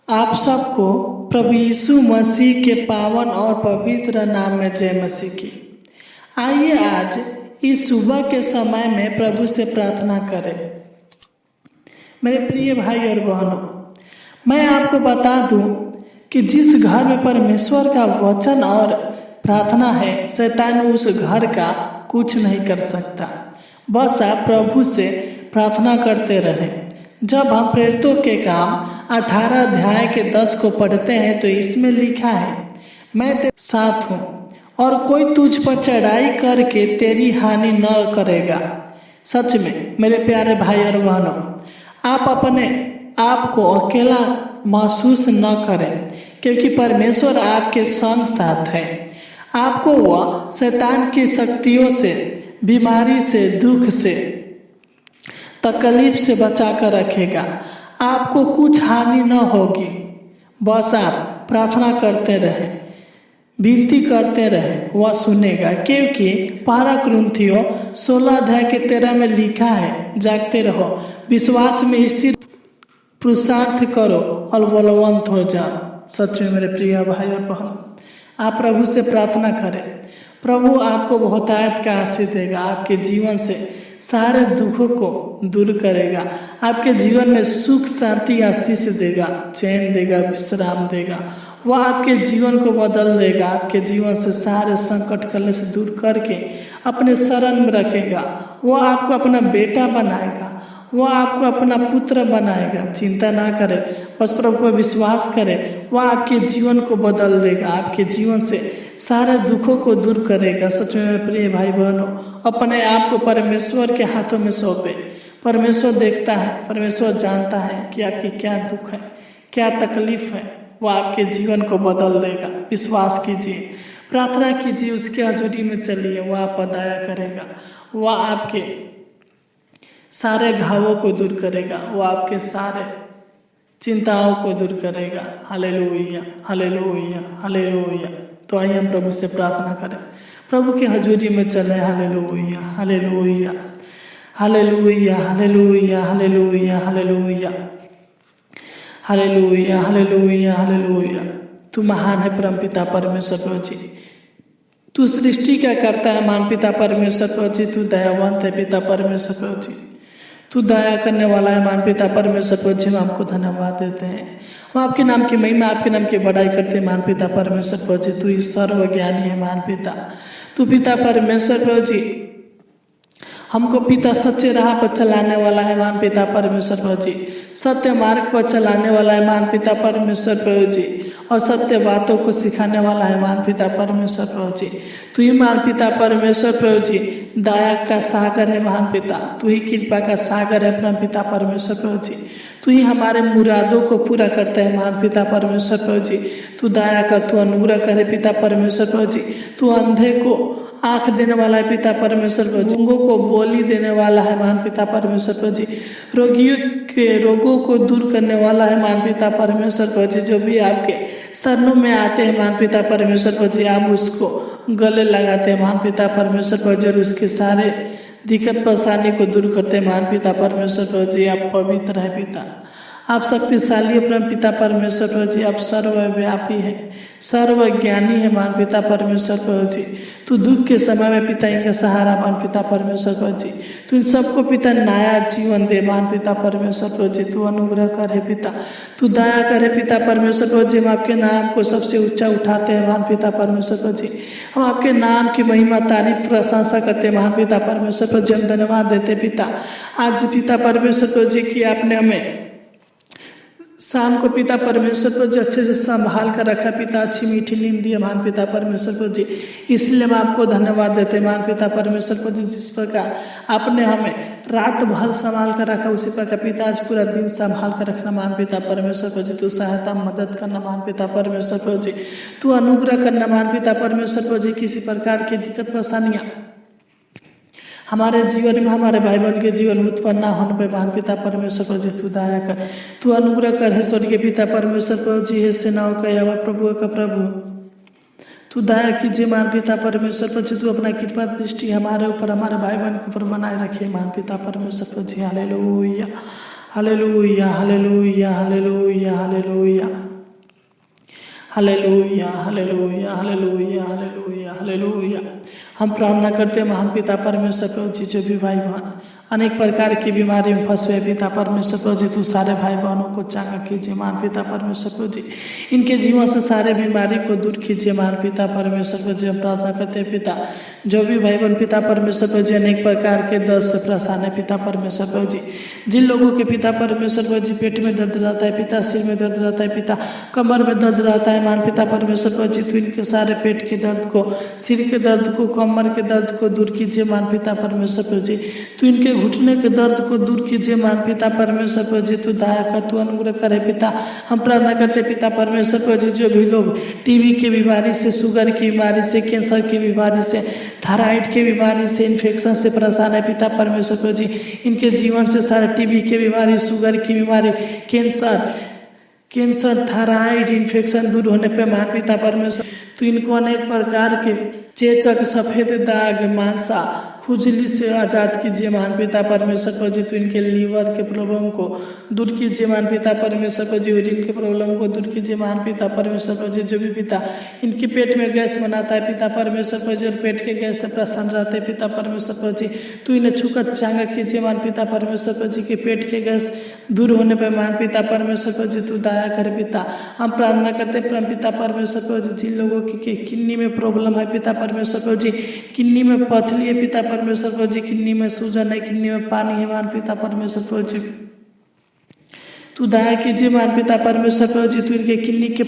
आप सबको प्रभु यीशु मसीह के पावन और पवित्र नाम में जय मसीह की। आइए आज इस सुबह के समय में प्रभु से प्रार्थना करें। मेरे प्रिय भाई और बहनों, मैं आपको बता दूं कि जिस घर में परमेश्वर का वचन और प्रार्थना है, शैतान उस घर का कुछ नहीं कर सकता। बस आप प्रभु से प्रार्थना करते रहें। जब हम प्रेरितों के काम 18 अध्याय के 10 को पढ़ते हैं तो इसमें लिखा है, मैं तेरे साथ हूँ और कोई तुझ पर चढ़ाई करके तेरी हानि न करेगा। सच में मेरे प्यारे भाई और बहनों, आप अपने आप को अकेला महसूस न करें, क्योंकि परमेश्वर आपके संग साथ है। आपको वह शैतान की शक्तियों से, बीमारी से, दुख से, तकलीफ से बचा कर रखेगा। आपको कुछ हानि न होगी। बस आप प्रार्थना करते रहें, विनती करते रहें, वह सुनेगा। क्योंकि 12 कुरिन्थियों 16 अध्याय के 13 में लिखा है, जागते रहो, विश्वास में स्थिर, पुरुषार्थ करो और बलवंत हो जाओ। सच में मेरे प्रिय भाई और बहन, आप प्रभु से प्रार्थना करें। प्रभु आपको बहुतायत का आशीष देगा, आपके जीवन से सारे दुखों को दूर करेगा, आपके जीवन में सुख, शांति, आशीष देगा, चैन देगा, विश्राम देगा। वह आपके जीवन को बदल देगा, आपके जीवन से सारे संकट कले से दूर करके अपने शरण में रखेगा। वह आपको अपना बेटा बनाएगा, वह आपको अपना पुत्र बनाएगा। चिंता ना करें, बस प्रभु पर विश्वास करें। वह आपके जीवन को बदल देगा, आपके जीवन से सारे दुखों को दूर करेगा। सच में मेरे प्रिय भाई बहनों, अपने आप को परमेश्वर के हाथों में सौंपे। परमेश्वर देखता है, परमेश्वर जानता है कि आपकी क्या दुख है, क्या तकलीफ है। वह आपके जीवन को बदल देगा। विश्वास कीजिए, प्रार्थना कीजिए, उसके हजूरी में चलिए, वह आप पर दया करेगा। वह आपके सारे घावों को दूर करेगा, वो आपके सारे चिंताओं को दूर करेगा। Hallelujah, hallelujah, hallelujah. तो आइए हम प्रभु से प्रार्थना करें, प्रभु के हजूरी में चले। Hallelujah, hallelujah, hallelujah, hallelujah, hallelujah, hallelujah, hallelujah, hallelujah, hallelujah. तू महान है परमपिता परमेश्वर प्रभु जी, तू सृष्टि का करता है महान पिता परमेश्वर प्रभु जी। तू दयावंत है पिता परमेश्वर प्रभु जी, तू दया करने वाला है महान पिता परमेश्वर प्रभु जी। हम आपको धन्यवाद देते हैं, हम आपके नाम की महिमा, आपके नाम की बड़ाई करते हैं महान पिता परमेश्वर प्रभु जी। तू ही सर्वज्ञानी है महान पिता, तू पिता परमेश्वर प्रभु जी हमको पिता सच्चे राह पर चलाने वाला है महान पिता परमेश्वर प्रभु जी। सत्य मार्ग पर चलाने वाला है महान पिता परमेश्वर प्रभु जी, और सत्य बातों को सिखाने वाला है महान पिता परमेश्वर प्रभु जी। तू ही महान पिता परमेश्वर प्रभु जी दया का सागर है महान पिता, तू ही कृपा का सागर है परम पिता परमेश्वर प्रभु जी। तू ही हमारे मुरादों को पूरा करता है महान पिता परमेश्वर प्रभु जी। तू दया कर, तू अनुग्रह करे पिता परमेश्वर प्रभु जी। तू अंधे को आंख देने वाला है पिता परमेश्वर प्रभु जी, गूंगों को बोली देने वाला है महान पिता परमेश्वर प्रभु जी। रोगियों के रोगों को दूर करने वाला है महान पिता परमेश्वर प्रभु जी। जो भी आपके शरणों में आते हैं महान पिता परमेश्वर प्रभु जी, आप उसको गले लगाते हैं महान पिता परमेश्वर प्रभु जी, और उसके सारे दिक्कत परेशानी को दूर करते हैं महान पिता परमेश्वर प्रभु जी। आप पवित्र है पिता, आप शक्तिशाली अपना पिता परमेश्वर प्रभु जी। आप सर्वव्यापी है, सर्वज्ञानी है महान पिता परमेश्वर प्रभु जी। तू दुख के समय में पिता इनका सहारा महान पिता परमेश्वर प्रभु जी। तू इन सबको पिता नया जीवन दे महान पिता परमेश्वर प्रभु जी। तू अनुग्रह करे पिता, तू दया करे पिता परमेश्वर प्रभु जी। हम आपके नाम को सबसे ऊंचा उठाते हैं महान पिता परमेश्वर प्रभु जी। हम आपके नाम की महिमा, तारीफ, प्रशंसा करते हैं महान पिता परमेश्वर प्रभु जी। हम धन्यवाद देते पिता आज पिता परमेश्वर प्रभु जी कि आपने हमें शाम को पिता परमेश्वर प्रभु जी अच्छे से संभाल कर रखा पिता, अच्छी मीठी नींद दी महान पिता परमेश्वर प्रभु जी। इसलिए हम आपको धन्यवाद देते हैं महान पिता परमेश्वर प्रभु जी। जिस प्रकार आपने हमें रात भर संभाल कर रखा, उसी प्रकार पिता आज पूरा दिन संभाल कर रखना महान पिता परमेश्वर प्रभु जी। तू सहायता, मदद करना महान पिता परमेश्वर प्रभु जी। तू अनुग्रह करना महान पिता परमेश्वर प्रभु जी। किसी प्रकार की दिक्कत परेशानियाँ हमारे जीवन में, हमारे भाई बहन के जीवन में उत्पन्न ना होने पर महान पिता परमेश्वर प्रभु जी तू दया कर, तू अनुग्रह कर। हे स्वर्गीय पिता परमेश्वर प्रभु जी, हे सेनाओं का यहोवा, प्रभु का प्रभु, तू दया कीजिए महान पिता परमेश्वर प्रभु जी। तू अपना कृपा दृष्टि हमारे ऊपर, हमारे भाई बहन के ऊपर बनाए रखिए महान पिता परमेश्वर प्रभु जी। Hallelujah, hallelujah hallelujah hallelujah hallelujah hallelujah hallelujah hallelujah hallelujah hallelujah. हम प्रार्थना करते हैं महान पिता परमेश्वर प्रभु जी, जो भी भाई बहन अनेक प्रकार की बीमारी में फंसे हुए पिता परमेश्वर प्रभु जी, तू सारे भाई बहनों को चंगा कीजिए महान पिता परमेश्वर प्रभु जी, इनके जीवन से सारे बीमारी को दूर कीजिए महान पिता परमेश्वर प्रभु जी। हम प्रार्थना करते हैं पिता, जो भी भाई बहन पिता परमेश्वर प्रभु जी अनेक प्रकार के दर्द से परेशान है पिता परमेश्वर प्रभु जी, जिन लोगों के पिता परमेश्वर प्रभु जी पेट में दर्द रहता है पिता, सिर में दर्द रहता है पिता, कमर में दर्द रहता है महान पिता परमेश्वर प्रभु जी, तो इनके सारे पेट के दर्द को, सिर के दर्द को, कमर के दर्द को दूर कीजिए महान पिता परमेश्वर प्रभु जी, तो इनके घुटने के दर्द को दूर कीजिए महान पिता परमेश्वर प्रभु जी, तू दया कर, तू अनुग्रह करे पिता। हम प्रार्थना करते पिता परमेश्वर प्रभु जी, जो भी लोग टीबी की बीमारी से, शुगर की बीमारी से, कैंसर की बीमारी से, थायराइड की बीमारी से, इन्फेक्शन से परेशान है पिता परमेश्वर प्रभु जी, इनके जीवन से सारे टीबी की बीमारी, शुगर की बीमारी, कैंसर, थायराइड, इन्फेक्शन दूर होने पे महान पिता परमेश्वर, तो इनको अनेक प्रकार के चेचक, सफेद दाग, मांसा, खुजली से आज़ाद कीजिए महान पिता परमेश्वर प्रभु जी, तो इनके लीवर के प्रॉब्लम को दूर कीजिए महान पिता परमेश्वर प्रभु जी, यूरिन के प्रॉब्लम को दूर कीजिए महान पिता परमेश्वर प्रभु जी, जो भी पिता इनके पेट में गैस बनाता है पिता परमेश्वर प्रभु जी, और पेट के गैस से परेशान रहते हैं पिता परमेश्वर प्रभु जी, तो इन्हें छूकर चंगा कीजिए महान पिता परमेश्वर प्रभु जी, के पेट के गैस दूर होने पर महान पिता परमेश्वर प्रभु जी, तू दया कर पिता। हम प्रार्थना करते परम पिता परमेश्वर प्रभु जी, जिन लोगों की किडनी में प्रॉब्लम है पिता परमेश्वर प्रभु जी, किडनी में पथरी है पिता परमेश्वर प्रभु जी, किडनी में सूजन है, किडनी में पानी है महान पिता परमेश्वर प्रभु जी, तू दया कीजिए महान पिता परमेश्वर प्रभु जी, तू इनके किडनी के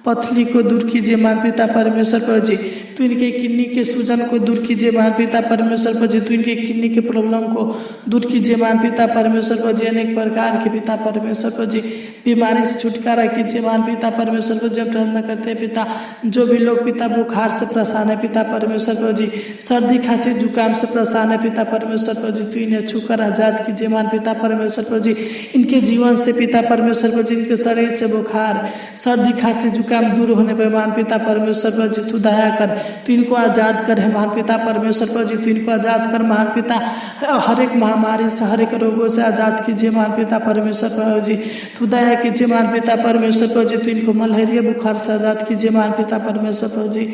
पथरी को दूर कीजिए महान पिता परमेश्वर प्रभु जी, तू इनके किडनी के सूजन को दूर कीजिए महान पिता परमेश्वर प्रभु जी, तू इनके किडनी के प्रॉब्लम को दूर कीजिए महान पिता परमेश्वर प्रभु जी, अनेक प्रकार के पिता परमेश्वर प्रभु जी बीमारी से छुटकारा कीजिए महान पिता परमेश्वर प्रभु जी। हम प्रार्थना करते हैं पिता, जो भी लोग पिता बुखार से परेशान है पिता परमेश्वर प्रभु जी, सर्दी खांसी जुकाम से परेशान है पिता परमेश्वर प्रभु जी, तू इन्हें छूकर आजाद कीजिए महान पिता परमेश्वर प्रभु जी, इनके जीवन से पिता परमेश्वर प्रभु जी, इनके शरीर से बुखार, सर्दी खांसी जुकाम दूर होने पर महान पिता परमेश्वर प्रभु जी, तू दया कर, तू इनको आजाद कर महान पिता परमेश्वर प्रभु जी, तू इनको आजाद कर महान पिता, हर एक महामारी से, हर एक रोगों से आजाद कीजिए महान पिता परमेश्वर प्रभु जी, तू दया कीजिए महान पिता परमेश्वर प्रभु जी, तू इनको मलेरिया बुखार से आजाद कीजिए महान पिता परमेश्वर प्रभु जी,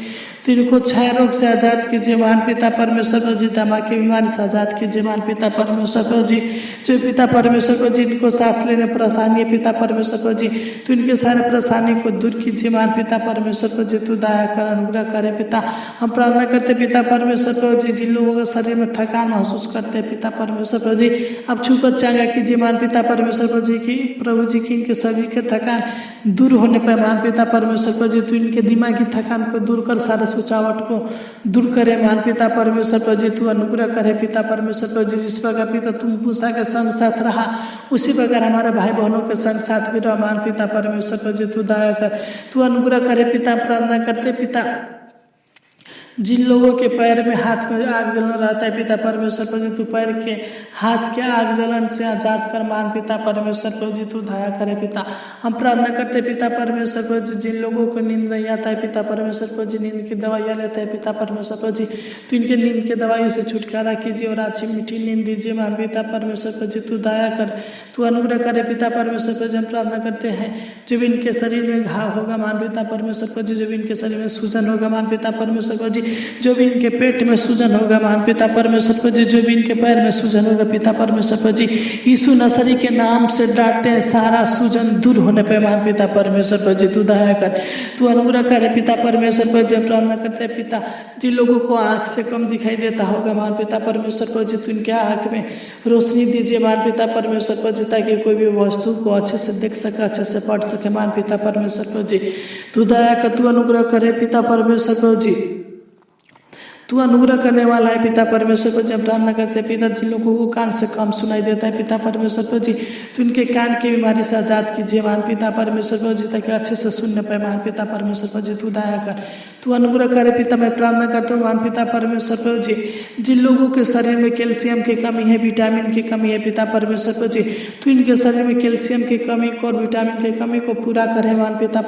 तो इनको क्षय रोग से आजाद कीजिए महान पिता परमेश्वर प्रभु जी, दमा की बीमारी से आजाद कीजिए महान पिता परमेश्वर प्रभु जी, जो पिता परमेश्वर प्रभु जी इनको सांस लेने परेशानी है पिता परमेश्वर प्रभु जी, तो इनके सारे परेशानी को दूर कीजिए महान पिता परमेश्वर प्रभु जी, तू दया कर, अनुग्रह करे पिता। हम प्रार्थना करते पिता परमेश्वर प्रभु जी, जिन लोगों के शरीर में थकान महसूस करते हैं पिता परमेश्वर प्रभु जी, अब छूकर चंगा कीजिए महान पिता परमेश्वर प्रभु जी की इनके शरीर के थकान दूर होने पर महान पिता परमेश्वर प्रभु जी, तू इनके दिमागी थकान को दूर कर, सारे सोचावट को दूर करे महान पिता परमेश्वर प्रभु जी, तू अनुग्रह करे पिता परमेश्वर प्रभु जी, जिस प्रकार पिता तुम मूसा के संग साथ रहा, उसी प्रकार हमारे भाई बहनों के संग साथ भी रहा महान पिता परमेश्वर प्रभु जी, तू दया कर, तू अनुग्रह करे पिता। प्रार्थना करते पिता, जिन लोगों के पैर में, हाथ में आग जलन रहता है पिता परमेश्वर प्रभु जी, तू पैर के, हाथ के आग जलन से आजाद कर महान पिता परमेश्वर प्रभु जी, तू दया करे पिता। हम प्रार्थना करते पिता परमेश्वर प्रभु जी, जिन लोगों को नींद नहीं आता है पिता परमेश्वर प्रभु जी, नींद की दवाइयाँ लेते हैं पिता परमेश्वर प्रभु जी, तू इनके नींद के दवाइयों से छुटकारा कीजिए और अच्छी मीठी नींद दीजिए महान पिता परमेश्वर प्रभु जी, तू दया कर, तू अनुग्रह करे पिता परमेश्वर प्रभु जी। हम प्रार्थना करते हैं, जो भी इनके शरीर में घाव होगा महान पिता परमेश्वर प्रभु जी, जो भी इनके शरीर में सूजन होगा महान पिता परमेश्वर प्रभु जी, जो भी इनके पेट में सूजन होगा महान पिता परमेश्वर प्रभु जी, जो भी इनके पैर में सूजन होगा पिता परमेश्वर प्रभु जी, यीशु नसरी के नाम से डांटते हैं, सारा सूजन दूर होने पे महान पिता परमेश्वर प्रभु जी, तू दया कर, तू अनुग्रह करे पिता परमेश्वर प्रभु जी। प्रार्थना करते हैं पिता, जिन लोगों को आँख से कम दिखाई देता होगा महान पिता परमेश्वर प्रभु जी, तू इनके आँख में रोशनी दीजिए महान पिता परमेश्वर प्रभु जी, ताकि कोई भी वस्तु को अच्छे से देख सके, अच्छे से पढ़ सके महान पिता परमेश्वर प्रभु जी, तू दया कर, तू अनुग्रह करे पिता परमेश्वर प्रभु जी, तू अनुग्रह करने वाला है पिता परमेश्वर प्रभु जी। हम प्रार्थना करते हैं पिता, जिन लोगों को कान से कम सुनाई देता है पिता परमेश्वर प्रभु जी, तो इनके कान की बीमारी से आजाद कीजिए महान पिता परमेश्वर प्रभु जी, ताकि अच्छे से सुनने पाए महान पिता परमेश्वर प्रभु जी, तू दया कर, तू अनुग्रह करे पिता। मैं प्रार्थना करता हूँ महान पिता परमेश्वर प्रभु जी, जिन लोगों के शरीर में कैल्शियम की कमी है, विटामिन की कमी है पिता परमेश्वर प्रभु जी, तो इनके शरीर में कैल्शियम की कमी को और विटामिन की कमी को पूरा करे महान पिता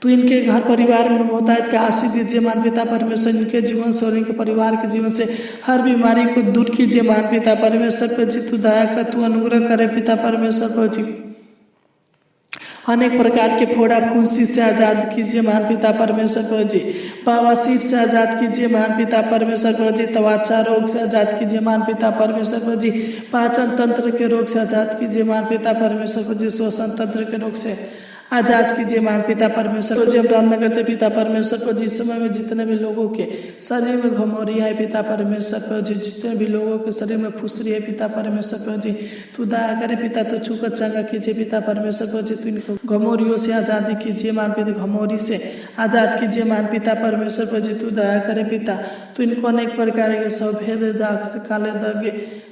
तो इनके घर परिवार में बहुतायत का आशीष दीजिए महान पिता परमेश्वर, इनके जीवन से और इनके परिवार के जीवन से हर बीमारी को दूर कीजिए महान पिता परमेश्वर पर जी। तू दया कर, तू अनुग्रह करे पिता परमेश्वर पर जी। अनेक प्रकार के फोड़ा फुंसी से आज़ाद कीजिए महान पिता परमेश्वर पर जी। बवासीर से आज़ाद कीजिए महान पिता परमेश्वर पर जी। त्वचा रोग से आज़ाद कीजिए महान पिता परमेश्वर पर जी। पाचन तंत्र के रोग से आज़ाद कीजिए महान पिता परमेश्वर पर जी। श्वसन तंत्र के रोग से आज़ाद कीजिए महान पिता परमेश्वर को। जब प्रार्थना करते पिता परमेश्वर पर जिस समय में जितने भी लोगों के शरीर में घमौरियाँ है पिता परमेश्वर पर जी, जितने भी लोगों के शरीर में फुसरी है पिता परमेश्वर पर जी, तू दया करे पिता, तो छूकर चंगा कीजिए पिता परमेश्वर पर जी। तू इनको घमौरियों से आज़ादी कीजिए महान पिता, घमौरी से आज़ाद कीजिए महान पिता परमेश्वर पर जी। तू दया करे पिता, तू इनको अनेक प्रकार के सफेद दाग से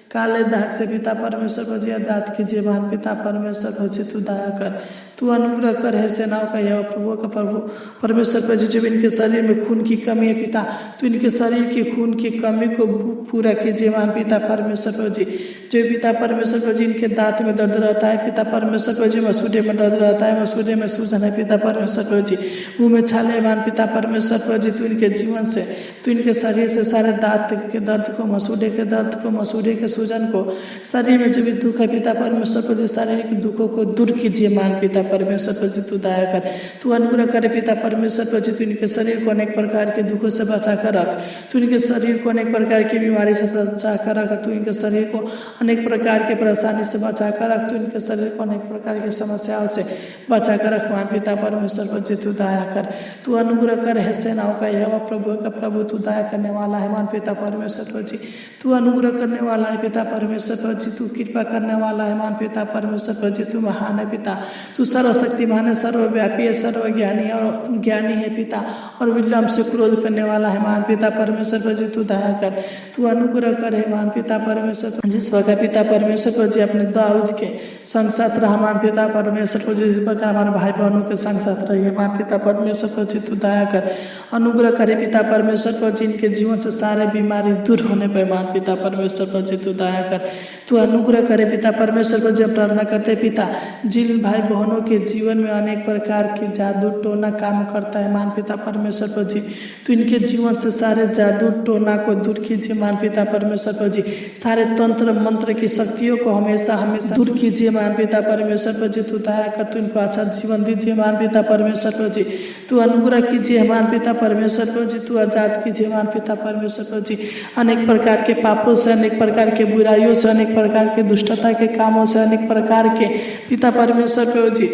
काले दाग से पिता परमेश्वर पर जी आज़ाद कीजिए महान पिता परमेश्वर पर जी। तू दया कर, तू अनुग्रह कर है सेनाओं का यह प्रभु का प्रभु परमेश्वर पर जी। जब इनके शरीर में खून की कमी है पिता, तो इनके शरीर की खून की कमी को पूरा कीजिए महान पिता परमेश्वर पर जी। जो पिता परमेश्वर पर जी इनके दांत में दर्द रहता है पिता परमेश्वर पर जी, मसूड़े में दर्द रहता है, मसूड़े में सूजन है पिता परमेश्वर पर जी, मुँह में छाले महान पिता परमेश्वर पर जी। तू इनके जीवन से, तू इनके शरीर से सारे दांत के दर्द को, मसूड़े के दर्द को, मसूड़े के सूजन को, शरीर में जो भी दुख है पिता परमेश्वर पर जी, शारीरिक दुखों को दूर कीजिए महान पिता परमेश्वर पर जी। तू दया कर, तू अनुग्रह करे पिता परमेश्वर पर जी। तू इनके शरीर को अनेक प्रकार के दुखों से बचा कर रख, तू इनके शरीर को अनेक प्रकार की बीमारी से बचा कर रख, तू इनके शरीर को अनेक प्रकार के परेशानी से बचा कर रख, तू इनके शरीर को अनेक प्रकार की समस्याओं से बचा कर रख महान पिता परमेश्वर पर जी। तू दया कर, तू अनुग्रह कर है सेनाओं का यहोवा प्रभु का प्रभु, तू दया करने वाला है महान पिता परमेश्वर पर जी। तू अनुग्रह करने वाला है पिता परमेश्वर पर जी, तू कृपा करने वाला है महान पिता परमेश्वर पर जी। तू महान है पिता, तू सर्वशक्तिमान है, सर्वव्यापी है, सर्वज्ञानी और ज्ञानी है पिता, और विलंब से क्रोध करने वाला है महान पिता परमेश्वर पर जी। तू दया कर, तू अनुग्रह कर है महान पिता परमेश्वर, जिस प्रकार पिता परमेश्वर पर जी अपने दाऊद के संग साथ रहा महान पिता परमेश्वर पर जी, जिस प्रकार हमारे भाई बहनों के संग साथ रहिए महान पिता परमेश्वर पर जी। तू दया कर, अनुग्रह करे पिता परमेश्वर पर जी, इनके जीवन से सारे बीमारी दूर होने पर महान पिता परमेश्वर पर जी। तू दया कर, तू अनुग्रह करे पिता परमेश्वर पर जब प्रार्थना करते पिता, जिन भाई बहनों के जीवन में अनेक प्रकार के जादू टोना काम करता है महान पिता परमेश्वर पर जी, तो इनके जीवन से सारे जादू टोना को दूर कीजिए महान पिता परमेश्वर पर जी। सारे तंत्र मंत्र की शक्तियों को हमेशा हमेशा दूर कीजिए महान पिता परमेश्वर पर जी। तू दया कर, तू इनको अच्छा जीवन दीजिए महान पिता परमेश्वर पर जी। तू अनुग्रह कीजिए महान पिता परमेश्वर पर जी, तू आजाद कीजिए महान पिता परमेश्वर पर जी। अनेक प्रकार के पापों से, अनेक प्रकार के बुराइयों से, अनेक प्रकार के दुष्टता के कामों से, अनेक प्रकार के पिता परमेश्वर पर जी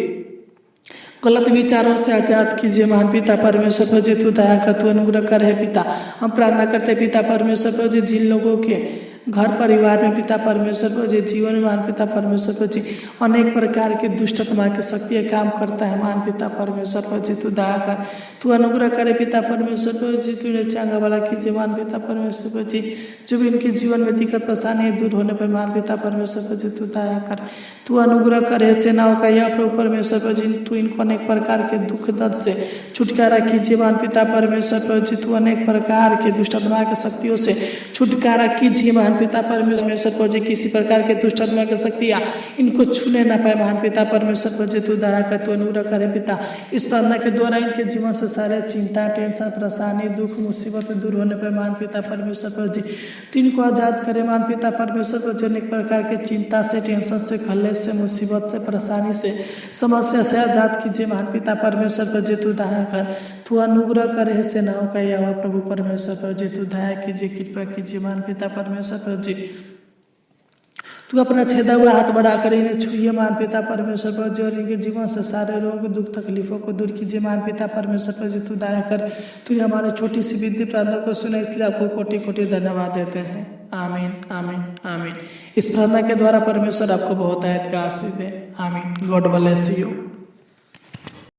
गलत विचारों से आजाद कीजिए महान पिता परमेश्वर पर जी। तू दया कर, तू अनुग्रह कर है पिता। हम प्रार्थना करते पिता परमेश्वर पर जी, जिन लोगों के घर परिवार में पिता परमेश्वर पर जी जीवन में महान पिता परमेश्वर पर जी अनेक प्रकार की दुष्टता की शक्तियाँ काम करता है महान पिता परमेश्वर पर जी। तू दया कर, तू अनुग्रह करे पिता परमेश्वर पर जी। तू इन्हें चांगा वाला कीजिए महान पिता परमेश्वर पर जी। जो भी इनके जीवन में दिक्कत परेशानी दूर होने पर महान पिता परमेश्वर पर जी तू दया कर, तू अनुग्रह करे सेनाओं का यह प्रभु परमेश्वर पर जी। तू इनको अनेक प्रकार के दुख दर्द से छुटकारा कीजिए महान पिता परमेश्वर पर जी। तू अनेक प्रकार के दुष्टता की शक्तियों से छुटकारा कीजिए महान पिता परमेश्वर पर जी। किसी प्रकार के दुष्टता की शक्तियाँ इनको छूने ना पाए महान पिता परमेश्वर पर जी। तू दया कर, तू अनुग्रह करे पिता। इस प्रार्थना के द्वारा इनके जीवन से सारे चिंता टेंशन परेशानी दुख मुसीबत दूर होने पर महान पिता परमेश्वर पर जी। तो इनको आजाद करे महान पिता परमेश्वर पर जी। अनेक प्रकार के चिंता से टेंशन से खल्ले से मुसीबत से परेशानी से समस्या से आजाद कीजिए महान पिता परमेश्वर पर जी। तू दया कर, तू अनुग्रह करे सेनाओं का यहोवा प्रभु परमेश्वर पर जी। तू दया कीजिए कृपा कीजिए महान पिता परमेश्वर पर जी। तू अपना छेदा हुआ हाथ बढ़ाकर इन्हें छुइए महान पिता परमेश्वर पर जी। और इनके जीवन से सारे रोग दुख तकलीफों को दूर कीजिए महान पिता परमेश्वर पर जी। तू दया कर, तू हमारे छोटी सी विधि प्रार्थना को सुने, इसलिए आपको कोटि कोटि धन्यवाद देते हैं। आमीन आमीन आमीन। इस प्रार्थना के द्वारा परमेश्वर आपको बहुत आयत का आशीष दे। आमीन। God bless you.